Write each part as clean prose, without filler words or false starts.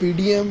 PDM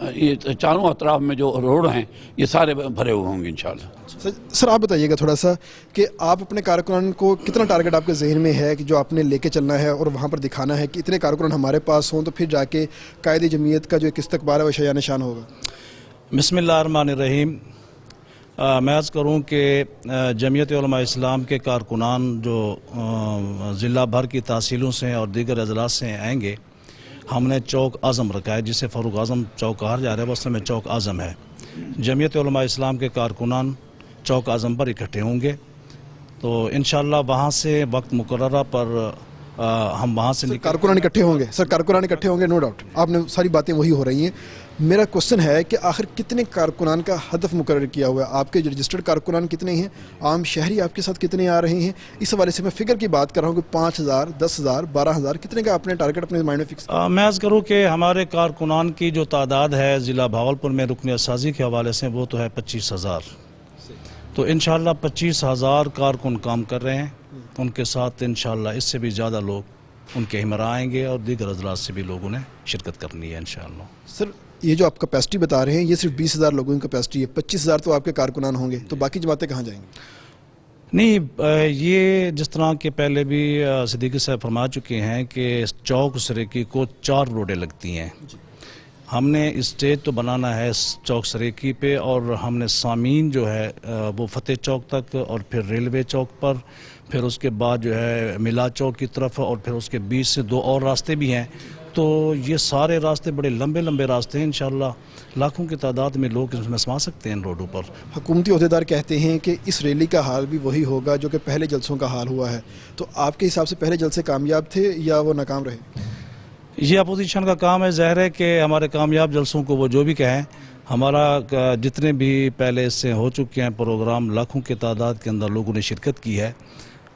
یہ چاروں اطراف میں جو روڈ ہیں یہ سارے بھرے ہوئے ہوں گے انشاءاللہ۔ سر آپ بتائیے گا تھوڑا سا کہ آپ اپنے کارکنان کو کتنا ٹارگٹ آپ کے ذہن میں ہے کہ جو آپ نے لے کے چلنا ہے اور وہاں پر دکھانا ہے کہ اتنے کارکنان ہمارے پاس ہوں تو پھر جا کے قائد جمعیت کا جو ایک استقبال ہے وہ شایان نشان ہوگا؟ بسم اللہ الرحمن الرحیم۔ میں عرض کروں کہ جمعیت علماء اسلام کے کارکنان جو ضلع بھر کی تحصیلوں سے اور دیگر اضلاع سے آئیں گے، ہم نے چوک اعظم رکھا ہے، جسے فاروق اعظم چوک کہا جا رہا ہے، اصل میں چوک اعظم ہے۔ جمعیت علماء اسلام کے کارکنان چوک اعظم پر اکٹھے ہوں گے، تو انشاءاللہ وہاں سے وقت مقررہ پر ہم وہاں سے کارکنان اکٹھے ہوں گے؟ سر کارکنان اکٹھے ہوں گے، نو ڈاؤٹ، آپ نے ساری باتیں وہی ہو رہی ہیں۔ میرا کوشچن ہے کہ آخر کتنے کارکنان کا ہدف مقرر کیا ہوا ہے؟ آپ کے رجسٹرڈ کارکنان کتنے ہیں؟ عام شہری آپ کے ساتھ کتنے آ رہے ہیں؟ اس حوالے سے میں فگر کی بات کر رہا ہوں کہ 5000 10,000 12,000 کتنے کا آپ نے ٹارگٹ اپنے مائنڈ میں فکس؟ میں عرض کروں کہ ہمارے کارکنان کی جو تعداد ہے ضلع بھاولپور میں رکن اساتذی کے حوالے سے وہ تو ہے 25,000، تو انشاءاللہ 25,000 کارکن کام کر رہے ہیں، ان کے ساتھ انشاءاللہ اس سے بھی زیادہ لوگ ان کے ہمراہ آئیں گے اور دیگر اضلاع سے بھی لوگوں نے شرکت کرنی ہے انشاءاللہ۔ سر یہ جو آپ کیپیسٹی بتا رہے ہیں یہ صرف 20,000 لوگوں کی کیپیسٹی ہے، 25,000 تو آپ کے کارکنان ہوں گے، تو باقی جماعتیں کہاں جائیں گی؟ نہیں، یہ جس طرح کے پہلے بھی صدیقی صاحب فرما چکے ہیں کہ چوک سریکی کو 4 روڈیں لگتی ہیں، ہم نے اسٹیج تو بنانا ہے چوک سریکی پہ، اور ہم نے سامعین جو ہے وہ فتح چوک تک، اور پھر ریلوے چوک پر، پھر اس کے بعد جو ہے ملا چوک کی طرف، اور پھر اس کے بیچ سے 2 اور راستے بھی ہیں، تو یہ سارے راستے بڑے لمبے لمبے راستے ہیں، انشاءاللہ لاکھوں کی تعداد میں لوگ اس میں سما سکتے ہیں ان روڈوں پر۔ حکومتی عہدیدار کہتے ہیں کہ اس ریلی کا حال بھی وہی ہوگا جو کہ پہلے جلسوں کا حال ہوا ہے، تو آپ کے حساب سے پہلے جلسے کامیاب تھے یا وہ ناکام رہے؟ یہ اپوزیشن کا کام ہے، ظاہر ہے کہ ہمارے کامیاب جلسوں کو وہ جو بھی کہیں، ہمارا جتنے بھی پہلے اس سے ہو چکے ہیں پروگرام، لاکھوں کی تعداد کے اندر لوگوں نے شرکت کی ہے۔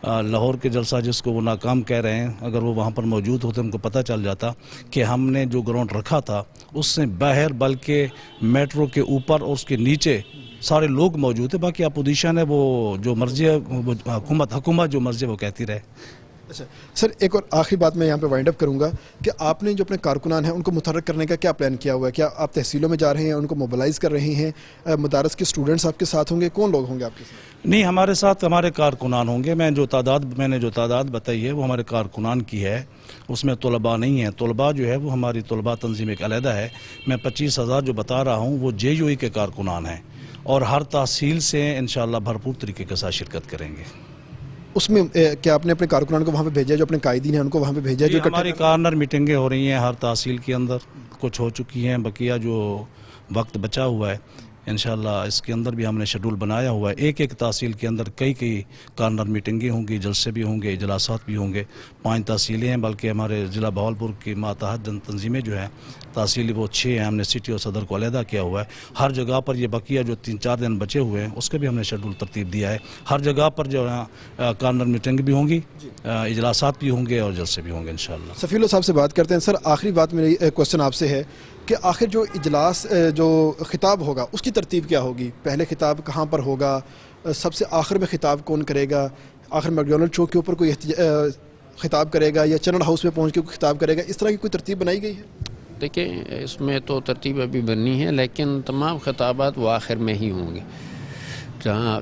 لاہور کے جلسہ جس کو وہ ناکام کہہ رہے ہیں، اگر وہ وہاں پر موجود ہوتے ان کو پتہ چل جاتا کہ ہم نے جو گراؤنڈ رکھا تھا اس سے باہر بلکہ میٹرو کے اوپر اور اس کے نیچے سارے لوگ موجود ہیں، باقی اپوزیشن ہے وہ جو مرضی ہے، وہ حکومت جو مرضی ہے وہ کہتی رہے۔ اچھا سر، ایک اور آخری بات میں یہاں پہ وائنڈ اپ کروں گا کہ آپ نے جو اپنے کارکنان ہیں ان کو متحرک کرنے کا کیا پلان کیا ہوا ہے؟ کیا آپ تحصیلوں میں جا رہے ہیں، ان کو موبلائز کر رہے ہیں؟ مدارس کے اسٹوڈنٹس آپ کے ساتھ ہوں گے؟ کون لوگ ہوں گے آپ کے ساتھ؟ نہیں، ہمارے ساتھ ہمارے کارکنان ہوں گے۔ میں نے جو تعداد بتائی ہے وہ ہمارے کارکنان کی ہے، اس میں طلباء نہیں ہیں۔ طلباء جو ہے وہ ہماری طلباء تنظیم ایک علیحدہ ہے۔ میں 25,000 جو بتا رہا ہوں وہ JUI کے کارکنان ہیں، اور ہر تحصیل سے انشاءاللہ بھرپور طریقے کے ساتھ شرکت کریں گے۔ اس میں کیا آپ نے اپنے کارکنان کو وہاں پہ بھیجا، جو اپنے قائدین ہیں ان کو وہاں پہ بھیجا؟ جو ہماری کارنر میٹنگیں ہو رہی ہیں ہر تحصیل کے اندر، کچھ ہو چکی ہیں، بقیہ جو وقت بچا ہوا ہے انشاءاللہ اس کے اندر بھی ہم نے شیڈول بنایا ہوا ہے۔ ایک تحصیل کے اندر کئی کارنر میٹنگیں ہوں گی، جلسے بھی ہوں گے، اجلاسات بھی ہوں گے۔ 5 تحصیلیں ہیں، بلکہ ہمارے ضلع بہاولپور کی ماتحت تنظیمیں جو ہیں تحصیلی وہ 6 ہیں، ہم نے سٹی اور صدر کو علیحدہ کیا ہوا ہے۔ ہر جگہ پر یہ بقیہ جو 3-4 دن بچے ہوئے ہیں اس کے بھی ہم نے شیڈول ترتیب دیا ہے۔ ہر جگہ پر جو ہے کارنر میٹنگ بھی ہوں گی، اجلاسات بھی ہوں گے اور جلسے بھی ہوں گے انشاءاللہ۔ سفیر اللہ صاحب سے بات کرتے ہیں۔ سر آخری بات میری کوشچن آپ سے ہے کہ آخر جو اجلاس جو خطاب ہوگا اس کی ترتیب کیا ہوگی؟ پہلے خطاب کہاں پر ہوگا؟ سب سے آخر میں خطاب کون کرے گا؟ آخر میکڈونلڈ چوک کے اوپر کوئی خطاب کرے گا یا چنل ہاؤس میں پہنچ کے کوئی خطاب کرے گا؟ اس طرح کی کوئی ترتیب بنائی گئی ہے؟ دیکھیں، اس میں تو ترتیب ابھی بننی ہے، لیکن تمام خطابات وہ آخر میں ہی ہوں گے۔ جہاں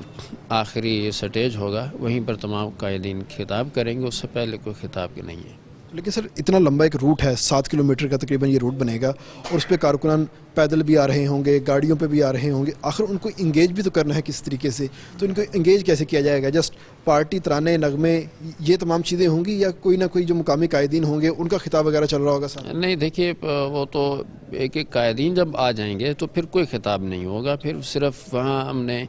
آخری سٹیج ہوگا وہیں پر تمام قائدین خطاب کریں گے، اس سے پہلے کوئی خطاب نہیں ہے۔ لیکن سر اتنا لمبا ایک روٹ ہے، 7 کلومیٹر کا تقریباً یہ روٹ بنے گا، اور اس پہ کارکنان پیدل بھی آ رہے ہوں گے، گاڑیوں پہ بھی آ رہے ہوں گے، آخر ان کو انگیج بھی تو کرنا ہے کس طریقے سے، تو ان کو انگیج کیسے کیا جائے گا؟ جسٹ پارٹی، ترانے، نغمے، یہ تمام چیزیں ہوں گی یا کوئی نہ کوئی جو مقامی قائدین ہوں گے ان کا خطاب وغیرہ چل رہا ہوگا سر؟ نہیں، دیکھیے وہ تو ایک قائدین جب آ جائیں گے تو پھر کوئی خطاب نہیں ہوگا، پھر صرف وہاں ہم نے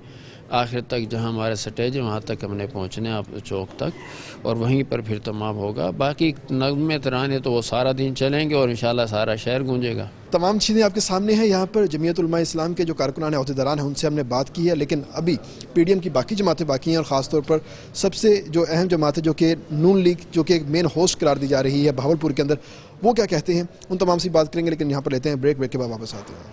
آخر تک جہاں ہمارا سٹیج ہے وہاں تک ہم نے پہنچنا ہے چوک تک، اور وہیں پر پھر تمام ہوگا۔ باقی نغمے ترانے تو وہ سارا دن چلیں گے اور انشاءاللہ سارا شہر گونجے گا۔ تمام چیزیں آپ کے سامنے ہیں۔ یہاں پر جمعیت علماء اسلام کے جو کارکنان عہدیداران ہیں ان سے ہم نے بات کی ہے، لیکن ابھی PDM کی باقی جماعتیں باقی ہیں، اور خاص طور پر سب سے جو اہم جماعت ہے جو کہ نون لیگ، جو کہ ایک مین ہوسٹ قرار دی جا رہی ہے بہاولپور کے اندر، وہ کیا کہتے ہیں ان تمام سے بات کریں گے، لیکن یہاں پر لیتے ہیں بریک کے بعد واپس آتے ہیں۔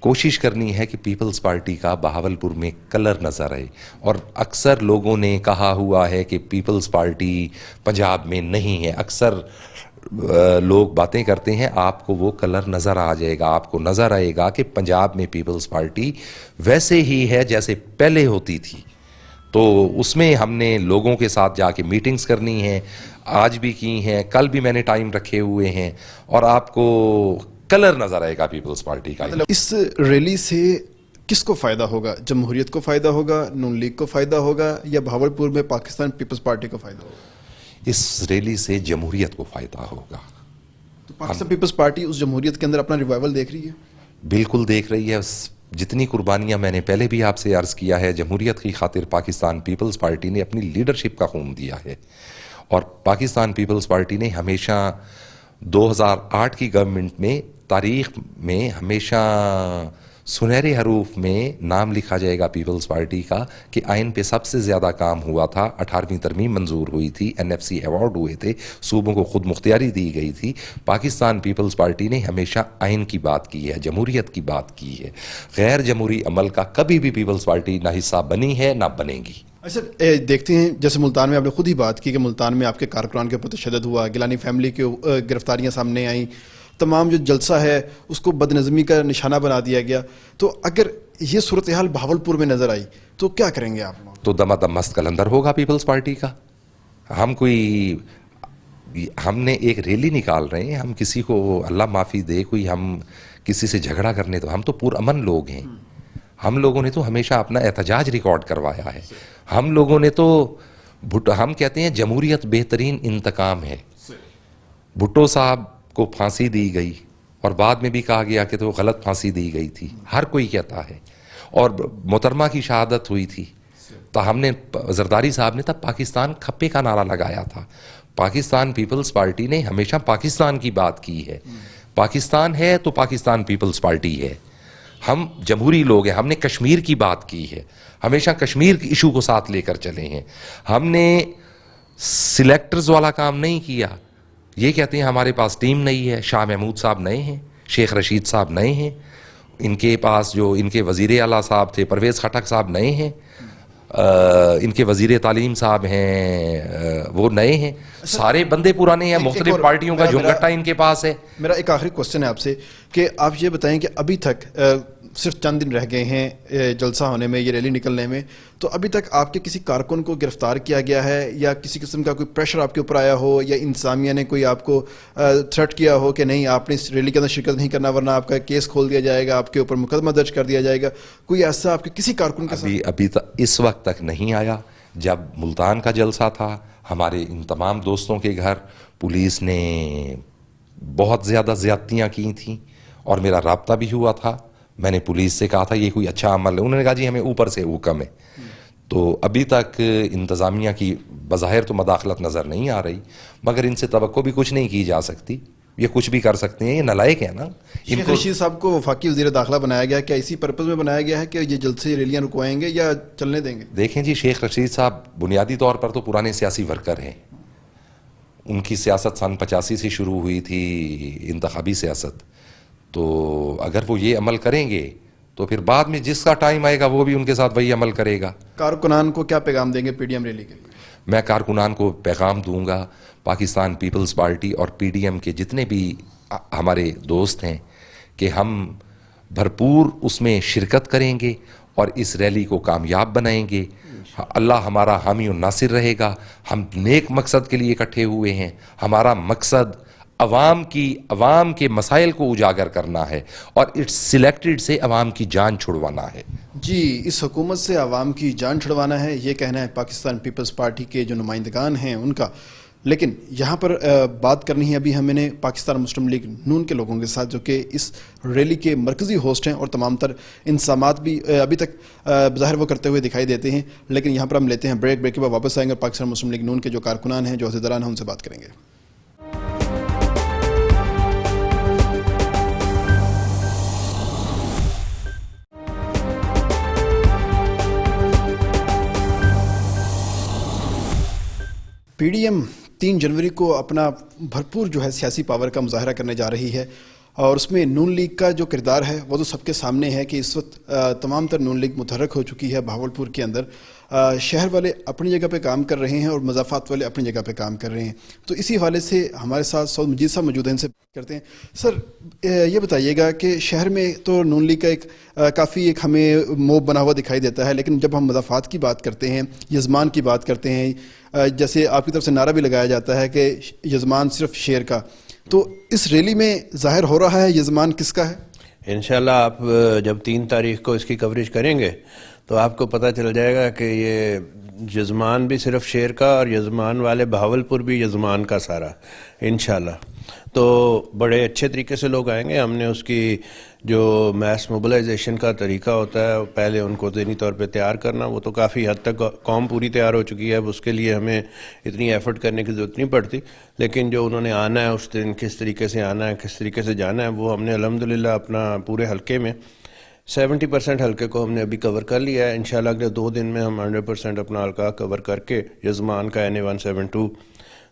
کوشش کرنی ہے کہ پیپلز پارٹی کا بہاولپور میں کلر نظر آئے. اور اکثر لوگوں نے کہا ہوا ہے کہ پیپلز پارٹی پنجاب میں نہیں ہے. اکثر لوگ باتیں کرتے ہیں, آپ کو وہ کلر نظر آ جائے گا. آپ کو نظر آئے گا کہ پنجاب میں پیپلز پارٹی ویسے ہی ہے جیسے پہلے ہوتی تھی. تو اس میں ہم نے لوگوں کے ساتھ جا کے میٹنگز کرنی ہیں, آج بھی کی ہیں, کل بھی میں نے ٹائم رکھے ہوئے ہیں, اور آپ کو کلر نظر آئے گا پیپلز پارٹی کا. اس ریلی سے کس کو فائدہ ہوگا؟ جمہوریت کو فائدہ ہوگا, نون لیگ کو فائدہ ہوگا, یا بہاولپور میں پاکستان پیپلز پارٹی کو فائدہ ہوگا؟ اس ریلی سے جمہوریت کو فائدہ ہوگا. تو پاکستان پیپلز پارٹی اس جمہوریت کے اندر اپنا ریوائول دیکھ رہی ہے؟ بالکل دیکھ رہی ہے. جتنی قربانیاں میں نے پہلے بھی آپ سے عرض کیا ہے, جمہوریت کی خاطر پاکستان پیپلز پارٹی نے اپنی لیڈرشپ کا خون دیا ہے. اور پاکستان پیپلز پارٹی نے ہمیشہ 2008 کی گورنمنٹ میں تاریخ میں ہمیشہ سنہرے حروف میں نام لکھا جائے گا پیپلز پارٹی کا کہ آئین پہ سب سے زیادہ کام ہوا تھا. 18ویں ترمیم منظور ہوئی تھی, NFC ایوارڈ ہوئے تھے, صوبوں کو خود مختاری دی گئی تھی. پاکستان پیپلز پارٹی نے ہمیشہ آئین کی بات کی ہے, جمہوریت کی بات کی ہے. غیر جمہوری عمل کا کبھی بھی پیپلز پارٹی نہ حصہ بنی ہے نہ بنے گی. اچھا, دیکھتے ہیں جیسے ملتان میں آپ نے خود ہی بات کی کہ ملتان میں آپ کے کارکنان کے اوپر تشدد ہوا, گیلانی فیملی کے گرفتاریاں سامنے آئیں, تمام جو جلسہ ہے اس کو بد نظمی کا نشانہ بنا دیا گیا. تو اگر یہ صورتحال بہاولپور میں نظر آئی تو کیا کریں گے آپ؟ تو دم مست کلندر ہوگا پیپلز پارٹی کا. ہم نے ایک ریلی نکال رہے ہیں, ہم کسی کو اللہ معافی دے کوئی ہم کسی سے جھگڑا کرنے, تو ہم تو پرامن لوگ ہیں. ہم لوگوں نے تو ہمیشہ اپنا احتجاج ریکارڈ کروایا ہے. ہم لوگوں نے تو ہم کہتے ہیں جمہوریت بہترین انتقام ہے. بھٹو صاحب کو پھانسی دی گئی اور بعد میں بھی کہا گیا کہ تو غلط پھانسی دی گئی تھی, ہر کوئی کہتا ہے. اور محترمہ کی شہادت ہوئی تھی تو ہم نے, زرداری صاحب نے تب پاکستان کھپے کا نعرہ لگایا تھا. پاکستان پیپلز پارٹی نے ہمیشہ پاکستان کی بات کی ہے. پاکستان ہے تو پاکستان پیپلز پارٹی ہے. ہم جمہوری لوگ ہیں. ہم نے کشمیر کی بات کی ہے, ہمیشہ کشمیر کی ایشو کو ساتھ لے کر چلے ہیں. ہم نے سلیکٹرز والا کام نہیں کیا. یہ کہتے ہیں ہمارے پاس ٹیم نہیں ہے. شاہ محمود صاحب نئے ہیں, شیخ رشید صاحب نئے ہیں, ان کے پاس جو ان کے وزیر اعلیٰ صاحب تھے پرویز خٹک صاحب نئے ہیں, ان کے وزیر تعلیم صاحب ہیں وہ نئے ہیں. سارے بندے پرانے ہیں, مختلف پارٹیوں کا جھنگٹا ان کے پاس ہے. میرا ایک آخری کوسچن ہے آپ سے کہ آپ یہ بتائیں کہ ابھی تک صرف چند دن رہ گئے ہیں جلسہ ہونے میں, یہ ریلی نکلنے میں, تو ابھی تک آپ کے کسی کارکن کو گرفتار کیا گیا ہے یا کسی قسم کا کوئی پریشر آپ کے اوپر آیا ہو, یا انتظامیہ نے کوئی آپ کو تھریٹ کیا ہو کہ نہیں آپ نے اس ریلی کے اندر شرکت نہیں کرنا ورنہ آپ کا کیس کھول دیا جائے گا, آپ کے اوپر مقدمہ درج کر دیا جائے گا, کوئی ایسا آپ کے کسی کارکن کے ساتھ؟ ابھی اس وقت تک نہیں آیا. جب ملتان کا جلسہ تھا ہمارے ان تمام دوستوں کے گھر پولیس نے بہت زیادہ زیادتیاں کی تھیں اور میرا رابطہ بھی ہوا تھا. میں نے پولیس سے کہا تھا یہ کوئی اچھا عمل ہے, انہوں نے کہا جی ہمیں اوپر سے حکم ہے. تو ابھی تک انتظامیہ کی بظاہر تو مداخلت نظر نہیں آ رہی, مگر ان سے توقع بھی کچھ نہیں کی جا سکتی. یہ کچھ بھی کر سکتے ہیں, یہ نالائق ہیں نا. شیخ رشید صاحب کو وفاقی وزیر داخلہ بنایا گیا, کیا اسی پرپز میں بنایا گیا ہے کہ یہ جلسے ریلیاں رکوائیں گے یا چلنے دیں گے؟ دیکھیں جی, شیخ رشید صاحب بنیادی طور پر تو پرانے سیاسی ورکر ہیں. ان کی سیاست سن 85 سے شروع ہوئی تھی, انتخابی سیاست. تو اگر وہ یہ عمل کریں گے تو پھر بعد میں جس کا ٹائم آئے گا وہ بھی ان کے ساتھ وہی عمل کرے گا. کارکنان کو کیا پیغام دیں گے PDM ریلی کے لیے؟ میں کارکنان کو پیغام دوں گا, پاکستان پیپلز پارٹی اور PDM کے جتنے بھی ہمارے دوست ہیں کہ ہم بھرپور اس میں شرکت کریں گے اور اس ریلی کو کامیاب بنائیں گے. اللہ ہمارا حامی و ناصر رہے گا. ہم نیک مقصد کے لیے اکٹھے ہوئے ہیں. ہمارا مقصد عوام کے مسائل کو اجاگر کرنا ہے اور اٹس سلیکٹڈ سے عوام کی جان چھڑوانا ہے. جی, اس حکومت سے عوام کی جان چھڑوانا ہے, یہ کہنا ہے پاکستان پیپلز پارٹی کے جو نمائندگان ہیں ان کا. لیکن یہاں پر بات کرنی ہے ابھی ہمیں نے پاکستان مسلم لیگ نون کے لوگوں کے ساتھ جو کہ اس ریلی کے مرکزی ہوسٹ ہیں اور تمام تر انتظامات بھی ابھی تک بظاہر وہ کرتے ہوئے دکھائی دیتے ہیں. لیکن یہاں پر ہم لیتے ہیں بریک کے بعد واپس آئیں گے, پاکستان مسلم لیگ نون کے جو کارکنان ہیں, جو عہدیداران ہیں, ان سے بات کریں گے. PDM 3 جنوری کو اپنا بھرپور جو ہے سیاسی پاور کا مظاہرہ کرنے جا رہی ہے اور اس میں نون لیگ کا جو کردار ہے وہ تو سب کے سامنے ہے کہ اس وقت تمام تر نون لیگ متحرک ہو چکی ہے بہاولپور کے اندر. شہر والے اپنی جگہ پہ کام کر رہے ہیں اور مضافات والے اپنی جگہ پہ کام کر رہے ہیں. تو اسی حوالے سے ہمارے ساتھ سعود مجید صاحب موجود ہیں, ان سے بات کرتے ہیں. سر یہ بتائیے گا کہ شہر میں تو نون لیگ کا ایک کافی ایک ہمیں موب بنا ہوا دکھائی دیتا ہے, لیکن جب ہم مضافات کی بات کرتے ہیں, یزمان کی بات کرتے ہیں, جیسے آپ کی طرف سے نعرہ بھی لگایا جاتا ہے کہ یزمان صرف شیر کا, تو اس ریلی میں ظاہر ہو رہا ہے یزمان کس کا ہے؟ انشاءاللہ آپ جب 3 تاریخ کو اس کی کوریج کریں گے تو آپ کو پتہ چل جائے گا کہ یہ یزمان بھی صرف شیر کا اور یزمان والے بہاولپور بھی یزمان کا سارا انشاءاللہ. تو بڑے اچھے طریقے سے لوگ آئیں گے. ہم نے اس کی جو میس موبلائزیشن کا طریقہ ہوتا ہے پہلے ان کو ذہنی طور پہ تیار کرنا, وہ تو کافی حد تک قوم پوری تیار ہو چکی ہے, اب اس کے لیے ہمیں اتنی ایفرٹ کرنے کی ضرورت نہیں پڑتی. لیکن جو انہوں نے آنا ہے اس دن کس طریقے سے آنا ہے, کس طریقے سے جانا ہے, وہ ہم نے الحمدللہ اپنا پورے حلقے میں 70% حلقے کو ہم نے ابھی کور کر لیا ہے. انشاءاللہ اگلے 2 دن میں ہم 100% اپنا حلقہ کور کر کے یزمان کا NA 172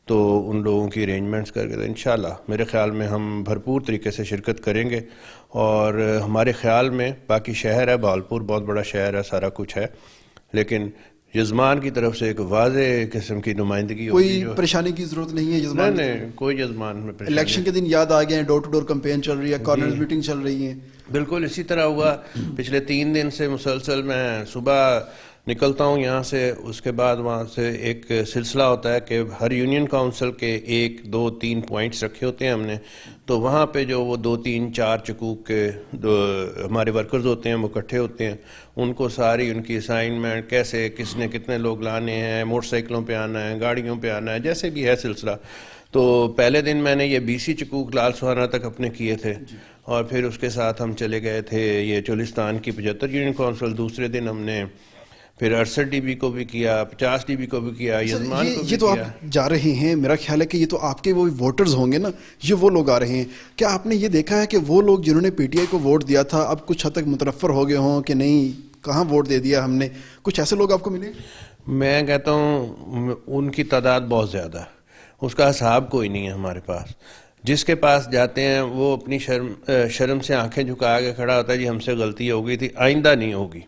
تو ان لوگوں کی ارینجمنٹس کر کے تو انشاءاللہ میرے خیال میں ہم بھرپور طریقے سے شرکت کریں گے. اور ہمارے خیال میں باقی شہر ہے بہاولپور بہت بڑا شہر ہے, سارا کچھ ہے, لیکن یزمان کی طرف سے ایک واضح قسم کی نمائندگی کوئی پریشانی کی ضرورت نہیں ہے یزمان؟ نہیں, کوئی یزمان میں پریشانی. الیکشن کے دن یاد آ گئے ہیں, ڈور ٹو ڈور کمپین چل رہی ہے, کارنر میٹنگ چل رہی ہیں. بالکل اسی طرح ہوا. پچھلے 3 دن سے مسلسل میں صبح نکلتا ہوں یہاں سے, اس کے بعد وہاں سے ایک سلسلہ ہوتا ہے کہ ہر یونین کاؤنسل کے 1 2 3 پوائنٹس رکھے ہوتے ہیں ہم نے, تو وہاں پہ جو وہ 2 3 4 چکوک کے ہمارے ورکرز ہوتے ہیں وہ اکٹھے ہوتے ہیں, ان کو ساری ان کی اسائنمنٹ کیسے کس نے کتنے لوگ لانے ہیں, موٹر سائیکلوں پہ آنا ہے, گاڑیوں پہ آنا ہے, جیسے بھی ہے سلسلہ. تو پہلے دن میں نے یہ BC چکوک لال سہانہ تک اپنے کیے تھے, اور پھر اس کے ساتھ ہم چلے گئے تھے یہ چولستان کی 75 یونین کونسل. دوسرے دن ہم نے پھر 68 DB کو بھی کیا, 50 DB کو بھی کیا, یزمان کو بھی یہ تو کیا. آپ جا رہے ہیں, میرا خیال ہے کہ یہ تو آپ کے وہ ووٹرز ہوں گے نا, یہ وہ لوگ آ رہے ہیں. کیا آپ نے یہ دیکھا ہے کہ وہ لوگ جنہوں نے PTI کو ووٹ دیا تھا اب کچھ حد تک متنفر ہو گئے ہوں کہ نہیں کہاں ووٹ دے دیا ہم نے, کچھ ایسے لوگ آپ کو ملے؟ میں کہتا ہوں ان کی تعداد بہت زیادہ ہے, اس کا حساب کوئی نہیں ہے ہمارے پاس. جس کے پاس جاتے ہیں وہ اپنی شرم سے آنکھیں جھکا کے کھڑا ہوتا ہے, جی ہم سے غلطی ہو گئی تھی, آئندہ نہیں ہوگی.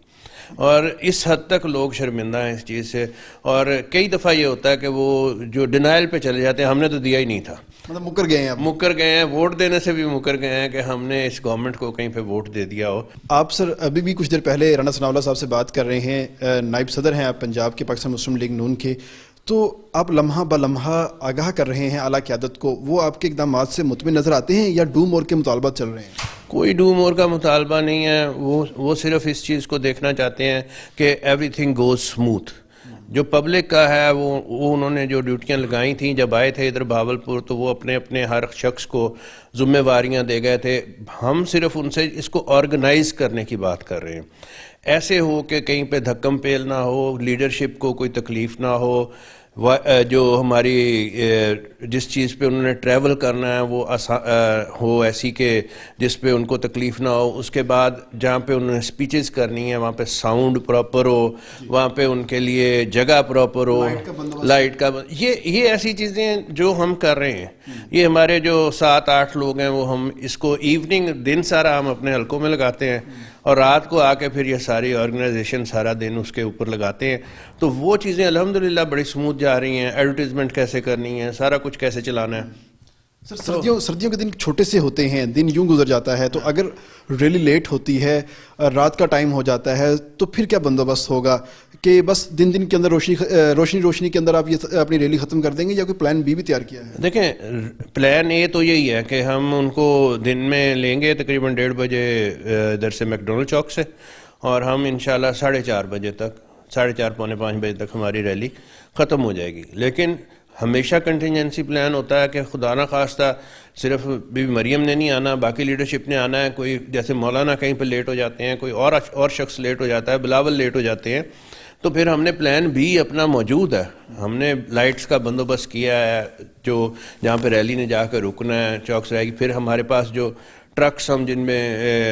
اور اس حد تک لوگ شرمندہ ہیں اس چیز سے. اور کئی دفعہ یہ ہوتا ہے کہ وہ جو ڈینائل پہ چلے جاتے ہیں, ہم نے تو دیا ہی نہیں تھا, مطلب مکر گئے ہیں, مکر گئے ہیں, ووٹ دینے سے بھی مکر گئے ہیں کہ ہم نے اس گورنمنٹ کو کہیں پہ ووٹ دے دیا ہو. آپ سر ابھی بھی کچھ دیر پہلے رانا ثناءاللہ صاحب سے بات کر رہے ہیں, نائب صدر ہیں آپ پنجاب کے پاکستان مسلم لیگ نون کے, تو آپ لمحہ بلمحہ آگاہ کر رہے ہیں اعلیٰ قیادت کو, وہ آپ کے اقدامات سے مطمئن نظر آتے ہیں یا ڈوم اور کے مطالبات چل رہے ہیں؟ کوئی ڈو مور کا مطالبہ نہیں ہے, وہ صرف اس چیز کو دیکھنا چاہتے ہیں کہ ایوری تھنگ گوز اسموتھ. جو پبلک کا ہے وہ انہوں نے جو ڈیوٹیاں لگائی تھیں جب آئے تھے ادھر بہاولپور, تو وہ اپنے اپنے ہر شخص کو ذمہ واریاں دے گئے تھے. ہم صرف ان سے اس کو آرگنائز کرنے کی بات کر رہے ہیں, ایسے ہو کہ کہیں پہ دھکم پیل نہ ہو, لیڈرشپ کو کوئی تکلیف نہ ہو, جو ہماری جس چیز پہ انہوں نے ٹریول کرنا ہے وہ ہو ایسی کہ جس پہ ان کو تکلیف نہ ہو. اس کے بعد جہاں پہ انہوں نے سپیچز کرنی ہے وہاں پہ ساؤنڈ پراپر ہو, وہاں پہ ان کے لیے جگہ پراپر ہو, لائٹ کا یہ ایسی چیزیں جو ہم کر رہے ہیں. یہ ہمارے جو 7-8 لوگ ہیں وہ ہم اس کو ایوننگ دن سارا ہم اپنے حلقوں میں لگاتے ہیں, اور رات کو آ کے پھر یہ ساری آرگنائزیشن سارا دن اس کے اوپر لگاتے ہیں. تو وہ چیزیں الحمدللہ بڑی سموتھ جا رہی ہیں. ایڈورٹیزمنٹ کیسے کرنی ہے, سارا کچھ کیسے چلانا ہے. سر سردیوں کے دن چھوٹے سے ہوتے ہیں, دن یوں گزر جاتا ہے, تو اگر ریلی لیٹ ہوتی ہے, رات کا ٹائم ہو جاتا ہے, تو پھر کیا بندوبست ہوگا کہ بس دن کے اندر روشنی کے اندر آپ یہ اپنی ریلی ختم کر دیں گے, یا کوئی پلان B بھی تیار کیا ہے؟ دیکھیں پلان A تو یہی ہے کہ ہم ان کو دن میں لیں گے تقریباً 1:30 بجے ادھر سے میکڈونلڈ چوک سے, اور ہم انشاءاللہ 4:30 بجے تک 4:30 پونے 5 بجے تک ہماری ریلی ختم ہو جائے گی. لیکن ہمیشہ کنٹینجنسی پلان ہوتا ہے کہ خدا نہ خواستہ صرف بی بی مریم نے نہیں آنا, باقی لیڈرشپ نے آنا ہے. کوئی جیسے مولانا کہیں پہ لیٹ ہو جاتے ہیں, کوئی اور شخص لیٹ ہو جاتا ہے, بلاول لیٹ ہو جاتے ہیں, تو پھر ہم نے پلان B اپنا موجود ہے. ہم نے لائٹس کا بندوبست کیا ہے جو جہاں پہ ریلی نے جا کے رکنا ہے چوکس رہے گی. پھر ہمارے پاس جو ٹرکس ہم جن میں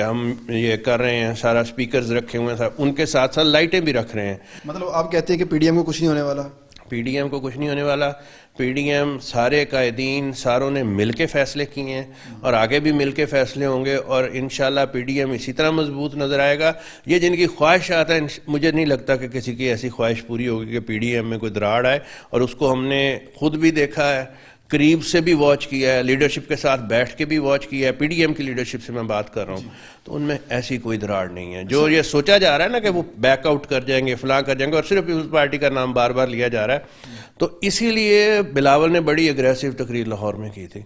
ہم یہ کر رہے ہیں سارا سپیکرز رکھے ہوئے ہیں, ان کے ساتھ ساتھ لائٹیں بھی رکھ رہے ہیں. مطلب آپ کہتے ہیں کہ PDM کو کچھ نہیں ہونے والا؟ پی ڈی ایم کو کچھ نہیں ہونے والا. پی ڈی ایم سارے قائدین ساروں نے مل کے فیصلے کیے ہیں اور آگے بھی مل کے فیصلے ہوں گے, اور انشاءاللہ پی ڈی ایم اسی طرح مضبوط نظر آئے گا. یہ جن کی خواہشات ہیں, مجھے نہیں لگتا کہ کسی کی ایسی خواہش پوری ہوگی کہ پی ڈی ایم میں کوئی دراڑ آئے, اور اس کو ہم نے خود بھی دیکھا ہے, قریب سے بھی واچ کیا ہے, لیڈرشپ کے ساتھ بیٹھ کے بھی واچ کیا ہے. پی ڈی ایم کی لیڈرشپ سے میں بات کر رہا ہوں, تو ان میں ایسی کوئی دراڑ نہیں ہے. جو یہ سوچا جا رہا ہے نا کہ وہ بیک آؤٹ کر جائیں گے, فلاں کر جائیں گے, اور صرف پیپلز پارٹی کا نام بار بار لیا جا رہا ہے, تو اسی لیے بلاول نے بڑی اگریسو تقریر لاہور میں کی تھی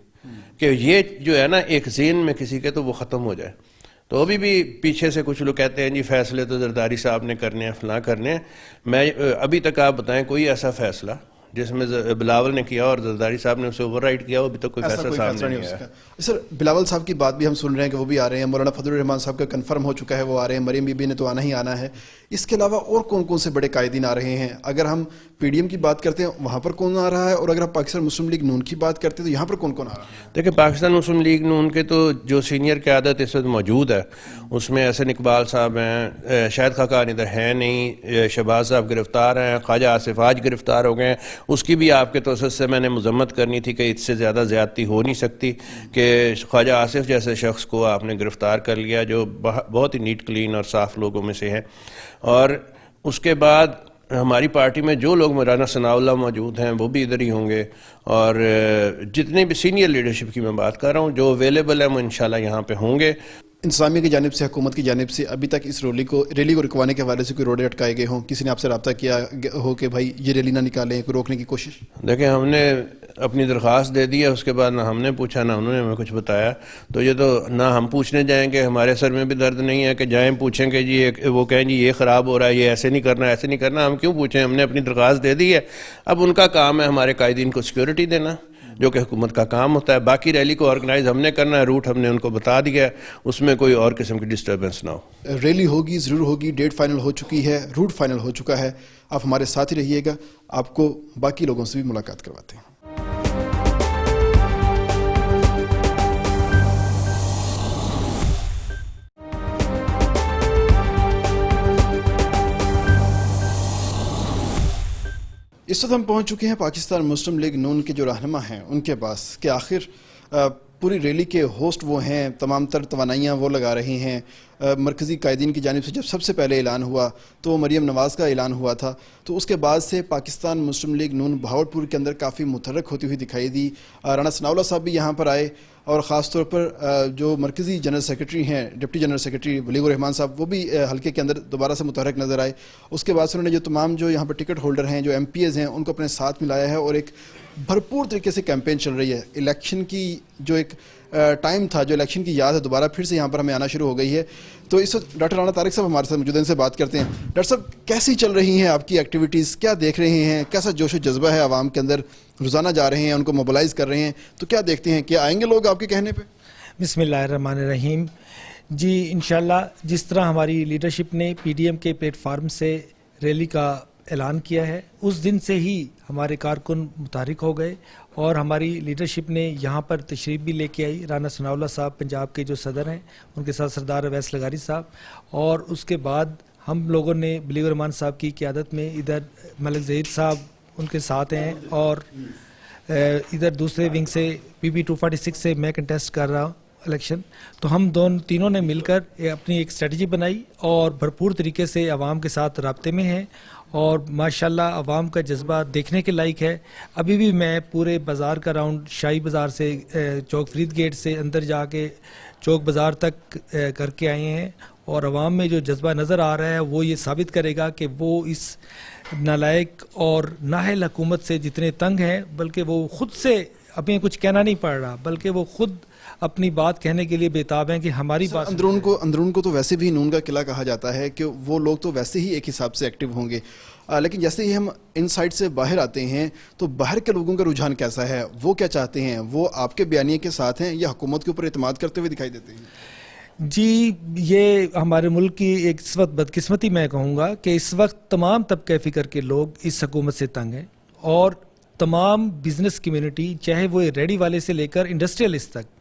کہ یہ جو ہے نا ایک ذہن میں کسی کے تو وہ ختم ہو جائے. تو ابھی بھی پیچھے سے کچھ لوگ کہتے ہیں جی فیصلے تو زرداری صاحب نے کرنے ہیں, فلاں کرنے ہیں. میں ابھی تک آپ بتائیں کوئی ایسا فیصلہ جس میں بلاول نے کیا اور زرداری صاحب نے اسے اوور رائٹ کیا, وہ ابھی تک کوئی فیصلہ سامنے نہیں آیا. سر بلاول صاحب کی بات بھی ہم سن رہے ہیں کہ وہ بھی آ رہے ہیں, مولانا فضل الرحمان صاحب کا کنفرم ہو چکا ہے وہ آ رہے ہیں, مریم بی بی نے تو آنا ہی آنا ہے. اس کے علاوہ اور کون کون سے بڑے قائدین آ رہے ہیں؟ اگر ہم پی ڈی ایم کی بات کرتے ہیں وہاں پر کون آ رہا ہے, اور اگر ہم پاکستان مسلم لیگ نون کی بات کرتے ہیں تو یہاں پر کون کون آ رہا ہے؟ دیکھیں پاکستان مسلم لیگ نون کے تو جو سینئر قیادت اس وقت موجود ہے اس میں احسن اقبال صاحب ہیں, شاہد خاقان ادھر ہیں نہیں, شہباز صاحب گرفتار ہیں, خواجہ آصف آج گرفتار ہو گئے ہیں. اس کی بھی آپ کے توسط سے میں نے مذمت کرنی تھی کہ اس سے زیادہ زیادتی ہو نہیں سکتی کہ خواجہ آصف جیسے شخص کو آپ نے گرفتار کر لیا جو بہت ہی نیٹ کلین اور صاف لوگوں میں سے ہیں. اور اس کے بعد ہماری پارٹی میں جو لوگ مولانا ثناء اللہ موجود ہیں وہ بھی ادھر ہی ہوں گے, اور جتنے بھی سینئر لیڈرشپ کی میں بات کر رہا ہوں جو اویلیبل ہیں وہ انشاءاللہ یہاں پہ ہوں گے. انتظامیہ کی جانب سے, حکومت کی جانب سے ابھی تک اس ریلی کو رکوانے کے حوالے سے کوئی روڈے اٹکائے گئے ہوں؟ کسی نے آپ سے رابطہ کیا ہو کہ بھائی یہ ریلی نہ نکالیں, کوئی روکنے کی کوشش؟ دیکھیں ہم نے اپنی درخواست دے دی ہے, اس کے بعد نہ ہم نے پوچھا نہ انہوں نے ہمیں کچھ بتایا. تو یہ تو نہ ہم پوچھنے جائیں گے, ہمارے سر میں بھی درد نہیں ہے کہ جائیں پوچھیں کہ جی وہ کہیں جی یہ خراب ہو رہا ہے, یہ ایسے نہیں کرنا ایسے نہیں کرنا. ہم کیوں پوچھیں, ہم نے اپنی درخواست دے دی ہے. اب ان کا کام ہے ہمارے قائدین کو سیکیورٹی دینا, جو کہ حکومت کا کام ہوتا ہے. باقی ریلی کو آرگنائز ہم نے کرنا ہے, روٹ ہم نے ان کو بتا دیا ہے, اس میں کوئی اور قسم کی ڈسٹربنس نہ ہو. ریلی ہوگی, ضرور ہوگی, ڈیٹ فائنل ہو چکی ہے, روٹ فائنل ہو چکا ہے. آپ ہمارے ساتھ ہی رہیے گا, آپ کو باقی لوگوں سے بھی ملاقات کرواتے ہیں. اس وقت ہم پہنچ چکے ہیں پاکستان مسلم لیگ نون کے جو رہنما ہیں ان کے پاس کہ آخر پوری ریلی کے ہوسٹ وہ ہیں, تمام تر توانائیاں وہ لگا رہی ہیں. مرکزی قائدین کی جانب سے جب سب سے پہلے اعلان ہوا تو مریم نواز کا اعلان ہوا تھا, تو اس کے بعد سے پاکستان مسلم لیگ نون بہاولپور کے اندر کافی متحرک ہوتی ہوئی دکھائی دی. رانا ثناء اللہ صاحب بھی یہاں پر آئے, اور خاص طور پر جو مرکزی جنرل سیکرٹری ہیں, ڈپٹی جنرل سیکرٹری بلیغ الرحمان صاحب, وہ بھی حلقے کے اندر دوبارہ سے متحرک نظر آئے. اس کے بعد سے انہوں نے جو تمام جو یہاں پر ٹکٹ ہولڈر ہیں, جو ایم پی ایز ہیں, ان کو اپنے ساتھ ملایا ہے, اور ایک بھرپور طریقے سے کیمپین چل رہی ہے. الیکشن کی جو ایک ٹائم تھا, جو الیکشن کی یاد ہے, دوبارہ پھر سے یہاں پر ہمیں آنا شروع ہو گئی ہے. تو اس وقت ڈاکٹر رانا طارق صاحب ہمارے ساتھ موجود ہیں, ان سے بات کرتے ہیں. ڈاکٹر صاحب کیسی چل رہی ہیں آپ کی ایکٹیویٹیز, کیا دیکھ رہے ہیں, کیسا جوش و جذبہ ہے عوام کے اندر, روزانہ جا رہے ہیں ان کو موبلائز کر رہے ہیں, تو کیا دیکھتے ہیں, کیا آئیں گے لوگ آپ کے کہنے پہ؟ بسم اللہ الرحمن الرحیم. جی انشاءاللہ جس طرح ہماری لیڈرشپ نے پی ڈی ایم کے پلیٹ فارم سے ریلی کا اعلان کیا ہے, اس دن سے ہی ہمارے کارکن متحرک ہو گئے, اور ہماری لیڈرشپ نے یہاں پر تشریف بھی لے کے آئی. رانا ثناء اللہ صاحب پنجاب کے جو صدر ہیں, ان کے ساتھ سردار اویس لغاری صاحب, اور اس کے بعد ہم لوگوں نے بلیغ الرحمان صاحب کی قیادت میں ادھر ملک زہید صاحب ان کے ساتھ ہیں, اور ادھر دوسرے ونگ سے پی پی 246 سے میں کنٹیسٹ کر رہا ہوں الیکشن. تو ہم تینوں نے مل کر اپنی ایک اسٹریٹجی بنائی اور بھرپور طریقے سے عوام کے ساتھ رابطے میں ہیں, اور ماشاءاللہ عوام کا جذبہ دیکھنے کے لائق ہے. ابھی بھی میں پورے بازار کا راؤنڈ شاہی بازار سے چوک فرید گیٹ سے اندر جا کے چوک بازار تک کر کے آئے ہیں, اور عوام میں جو جذبہ نظر آ رہا ہے وہ یہ ثابت کرے گا کہ وہ اس نالائق اور نااہل حکومت سے جتنے تنگ ہیں, بلکہ وہ خود سے ابھی کچھ کہنا نہیں پڑ رہا, بلکہ وہ خود اپنی بات کہنے کے لیے بےتاب ہیں کہ ہماری بات. اندرون کو تو ویسے بھی نون کا قلعہ کہا جاتا ہے کہ وہ لوگ تو ویسے ہی ایک حساب سے ایکٹیو ہوں گے, لیکن جیسے ہی ہم ان سائڈ سے باہر آتے ہیں تو باہر کے لوگوں کا رجحان کیسا ہے, وہ کیا چاہتے ہیں, وہ آپ کے بیانیے کے ساتھ ہیں یا حکومت کے اوپر اعتماد کرتے ہوئے دکھائی دیتے ہیں؟ جی یہ ہمارے ملک کی ایک اس وقت بدقسمتی میں کہوں گا کہ اس وقت تمام طبقہ فکر کے لوگ اس حکومت سے تنگ ہیں, اور تمام بزنس کمیونٹی چاہے وہ ریڈی والے سے لے کر انڈسٹریلسٹ تک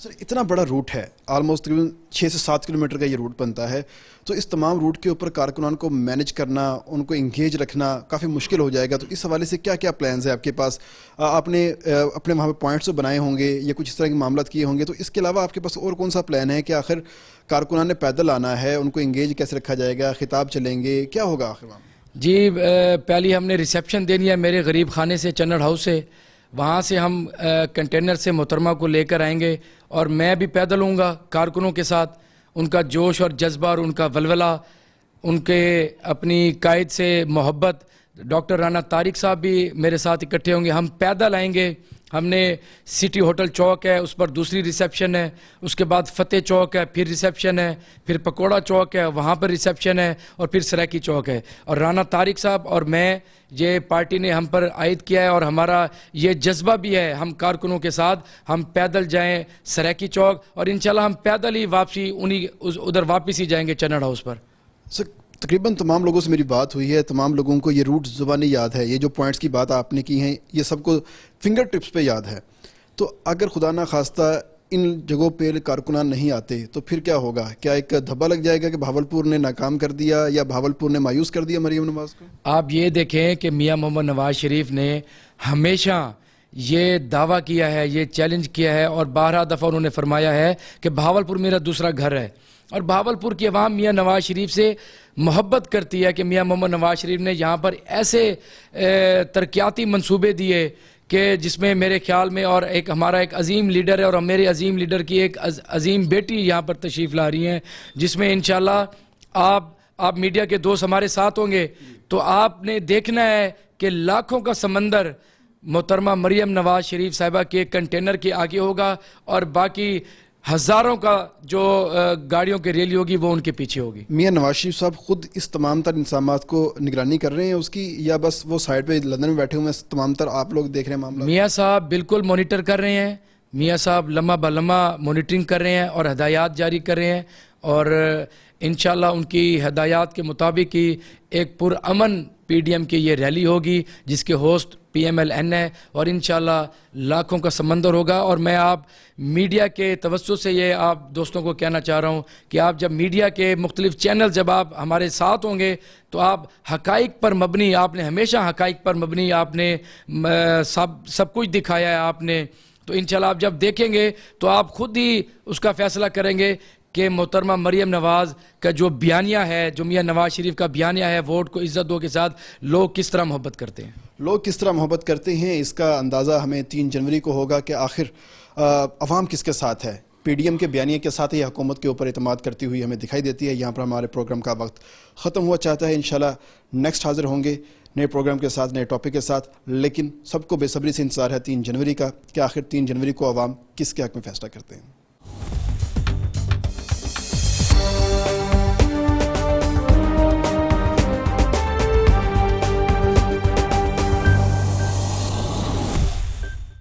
سر اتنا بڑا روٹ ہے, آلموسٹ تقریباً 6 سے 7 کلومیٹر کا یہ روٹ بنتا ہے, تو اس تمام روٹ کے اوپر کارکنان کو مینیج کرنا, ان کو انگیج رکھنا کافی مشکل ہو جائے گا. تو اس حوالے سے کیا کیا پلانز ہیں آپ کے پاس؟ آپ نے اپنے وہاں پہ پوائنٹس تو بنائے ہوں گے یا کچھ اس طرح کے معاملات کیے ہوں گے, تو اس کے علاوہ آپ کے پاس اور کون سا پلان ہے کہ آخر کارکنان نے پیدل آنا ہے, ان کو انگیج کیسے رکھا جائے گا, خطاب چلیں گے, کیا ہوگا آخر وہاں؟ جی پہلی ہم نے ریسیپشن دینی ہے میرے غریب خانے سے, چنڈ ہاؤس سے. وہاں سے ہم کنٹینر سے محترمہ کو لے کر آئیں گے اور میں بھی پیدل ہوں گا کارکنوں کے ساتھ. ان کا جوش اور جذبہ اور ان کا ولولہ, ان کے اپنی قائد سے محبت. ڈاکٹر رانا طارق صاحب بھی میرے ساتھ اکٹھے ہوں گے. ہم پیدل آئیں گے. ہم نے سٹی ہوٹل چوک ہے, اس پر دوسری ریسیپشن ہے, اس کے بعد فتح چوک ہے, پھر ریسیپشن ہے, پھر پکوڑا چوک ہے, وہاں پر ریسیپشن ہے, اور پھر سریکی چوک ہے. اور رانا طارق صاحب اور میں, یہ پارٹی نے ہم پر عائد کیا ہے اور ہمارا یہ جذبہ بھی ہے, ہم کارکنوں کے ساتھ ہم پیدل جائیں سریکی چوک, اور انشاءاللہ ہم پیدل ہی واپسی ادھر واپس ہی جائیں گے چنڈ ہاؤس پر. سر تقریباً تمام لوگوں سے میری بات ہوئی ہے, تمام لوگوں کو یہ روٹ زبانی یاد ہے, یہ جو پوائنٹس کی بات آپ نے کی ہیں یہ سب کو فنگر ٹپس پہ یاد ہے. تو اگر خدا نہ خواستہ ان جگہوں پہ کارکنان نہیں آتے تو پھر کیا ہوگا؟ کیا ایک دھبا لگ جائے گا کہ بھاولپور نے ناکام کر دیا یا بھاولپور نے مایوس کر دیا مریم نواز کو؟ آپ یہ دیکھیں کہ میاں محمد نواز شریف نے ہمیشہ یہ دعویٰ کیا ہے, یہ چیلنج کیا ہے, اور 12 دفعہ انہوں نے فرمایا ہے کہ بھاولپور میرا دوسرا گھر ہے. اور بھاولپور کی عوام میاں نواز شریف سے محبت کرتی ہے کہ میاں محمد نواز شریف نے یہاں پر ایسے ترقیاتی منصوبے دیے کہ جس میں میرے خیال میں, اور ہمارا ایک عظیم لیڈر ہے, اور میرے عظیم لیڈر کی ایک عظیم بیٹی یہاں پر تشریف لا رہی ہیں, جس میں انشاءاللہ آپ میڈیا کے دوست ہمارے ساتھ ہوں گے تو آپ نے دیکھنا ہے کہ لاکھوں کا سمندر محترمہ مریم نواز شریف صاحبہ کے کنٹینر کے آگے ہوگا, اور باقی ہزاروں کا جو گاڑیوں کی ریلی ہوگی وہ ان کے پیچھے ہوگی. میاں نواز شریف صاحب خود اس تمام تر انتظامات کو نگرانی کر رہے ہیں اس کی, یا بس وہ سائڈ پہ لندن میں بیٹھے ہوئے ہیں, تمام تر آپ لوگ دیکھ رہے ہیں معاملہ؟ میاں صاحب بالکل مانیٹر کر رہے ہیں. میاں صاحب لمحہ بلمحہ مانیٹرنگ کر رہے ہیں اور ہدایات جاری کر رہے ہیں, اور انشاءاللہ ان کی ہدایات کے مطابق ہی ایک پرامن پی ڈی ایم کی یہ ریلی ہوگی جس کے ہوسٹ PMLN ہے, اور انشاءاللہ لاکھوں کا سمندر ہوگا. اور میں آپ میڈیا کے توسط سے یہ آپ دوستوں کو کہنا چاہ رہا ہوں کہ آپ جب میڈیا کے مختلف چینل جب آپ ہمارے ساتھ ہوں گے تو آپ حقائق پر مبنی, آپ نے ہمیشہ حقائق پر مبنی آپ نے سب کچھ دکھایا ہے آپ نے, تو انشاءاللہ آپ جب دیکھیں گے تو آپ خود ہی اس کا فیصلہ کریں گے کہ محترمہ مریم نواز کا جو بیانیہ ہے, جو میاں نواز شریف کا بیانیہ ہے, ووٹ کو عزت دو کے ساتھ, لوگ کس طرح محبت کرتے ہیں. لوگ کس طرح محبت کرتے ہیں اس کا اندازہ ہمیں 3 جنوری کو ہوگا کہ آخر عوام کس کے ساتھ ہے. پی ڈی ایم کے بیانیے کے ساتھ ہی حکومت کے اوپر اعتماد کرتی ہوئی ہمیں دکھائی دیتی ہے. یہاں پر ہمارے پروگرام کا وقت ختم ہوا چاہتا ہے. انشاءاللہ نیکسٹ حاضر ہوں گے نئے پروگرام کے ساتھ, نئے ٹاپک کے ساتھ, لیکن سب کو بے صبری سے انتظار ہے 3 جنوری کا کہ آخر 3 جنوری کو عوام کس کے حق میں فیصلہ کرتے ہیں.